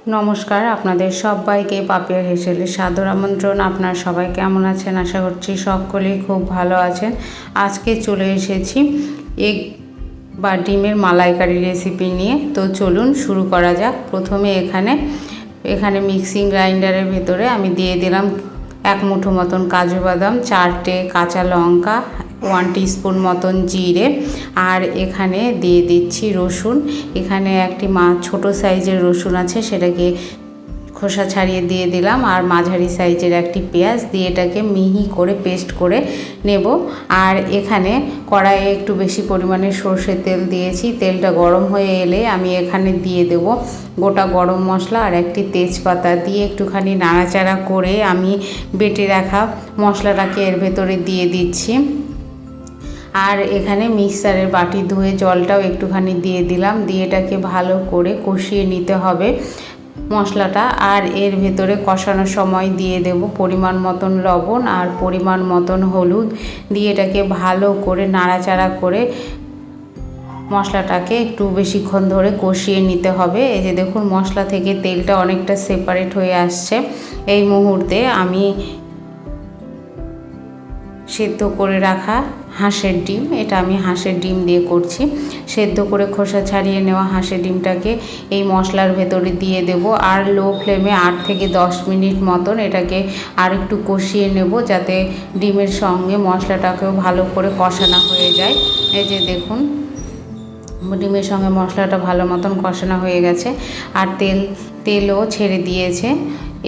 নমস্কার, আপনাদের সবাইকে পাপিয়া হেসেলের সাদর আমন্ত্রণ। আপনারা সবাই কেমন আছেন? আশা করছি সকলেই খুব ভালো আছেন। আজকে চলে এসেছি এগ বা ডিমের মালাইকারি রেসিপি নিয়ে। তো চলুন শুরু করা যাক। প্রথমে এখানে মিক্সিং গ্রাইন্ডারের ভেতরে আমি দিয়ে দিলাম 1 মুঠো মতন কাজু বাদাম, 4টে কাঁচা লঙ্কা, 1 টিস্পুন মতন জিরে, আর এখানে দিয়ে দিচ্ছি রসুন। এখানে একটি ছোটো সাইজের রসুন আছে, সেটাকে খোসা ছাড়িয়ে দিয়ে দিলাম, আর মাঝারি সাইজের একটি পেঁয়াজ দিয়ে এটাকে মিহি করে পেস্ট করে নেব। আর এখানে কড়াইয়ে একটু বেশি পরিমাণে সর্ষের তেল দিয়েছি। তেলটা গরম হয়ে এলে আমি এখানে দিয়ে দেব গোটা গরম মশলা আর একটি তেজপাতা দিয়ে একটুখানি নাড়াচাড়া করে আমি বেটে রাখা মশলাটাকে এর ভেতরে দিয়ে দিচ্ছি। আর এখানে মিক্সারের বাটি ধুয়ে জলটাও একটুখানি দিয়ে দিলাম, দিয়ে এটাকে ভালো করে কষিয়ে নিতে হবে মশলাটা। আর এর ভেতরে কষানোর সময় দিয়ে দেব পরিমাণ মতন লবণ আর পরিমাণ মতন হলুদ, দিয়ে এটাকে ভালো করে নাড়াচাড়া করে মশলাটাকে একটু বেশিক্ষণ ধরে কষিয়ে নিতে হবে। এই যে দেখুন, মশলা থেকে তেলটা অনেকটা সেপারেট হয়ে আসছে। এই মুহূর্তে আমি সেদ্ধ করে রাখা হাঁসের ডিম, এটা আমি হাঁসের ডিম দিয়ে করছি, সেদ্ধ করে খোসা ছাড়িয়ে নেওয়া হাঁসের ডিমটাকে এই মশলার ভেতরে দিয়ে দেব। আর লো ফ্লেমে 8 থেকে 10 মিনিট মতন এটাকে আর একটু কষিয়ে নেব, যাতে ডিমের সঙ্গে মশলাটাকেও ভালো করে কষানো হয়ে যায়। এই যে দেখুন, ডিমের সঙ্গে মশলাটা ভালো মতন কষানো হয়ে গেছে আর তেলও ছেড়ে দিয়েছে।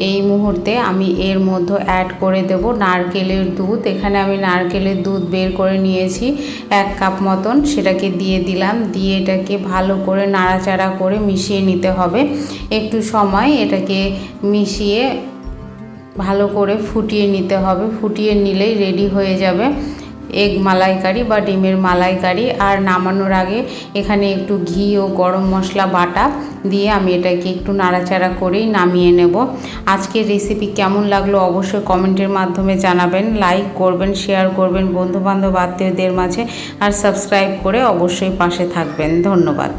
এই মুহূর্তে আমি এর মধ্যে অ্যাড করে দেব নারকেলের দুধ। এখানে আমি নারকেলের দুধ বের করে নিয়েছি 1 কাপ মতন, সেটাকে দিয়ে দিলাম। দিয়ে এটাকে ভালো করে নাড়াচাড়া করে মিশিয়ে নিতে হবে। একটু সময় এটাকে মিশিয়ে ভালো করে ফুটিয়ে নিতে হবে। ফুটিয়ে নিলেই রেডি হয়ে যাবে এগ মালাইকারি বা ডিমের মালাইকারি। আর নামানোর আগে এখানে একটু ঘি ও গরম মশলা বাটা দিয়ে আমি এটাকে একটু নাড়াচাড়া করেই নামিয়ে নেব। আজকের রেসিপি কেমন লাগলো অবশ্যই কমেন্টের মাধ্যমে জানাবেন। লাইক করবেন, শেয়ার করবেন বন্ধুবান্ধব আত্মীয়দের মাঝে, আর সাবস্ক্রাইব করে অবশ্যই পাশে থাকবেন। ধন্যবাদ।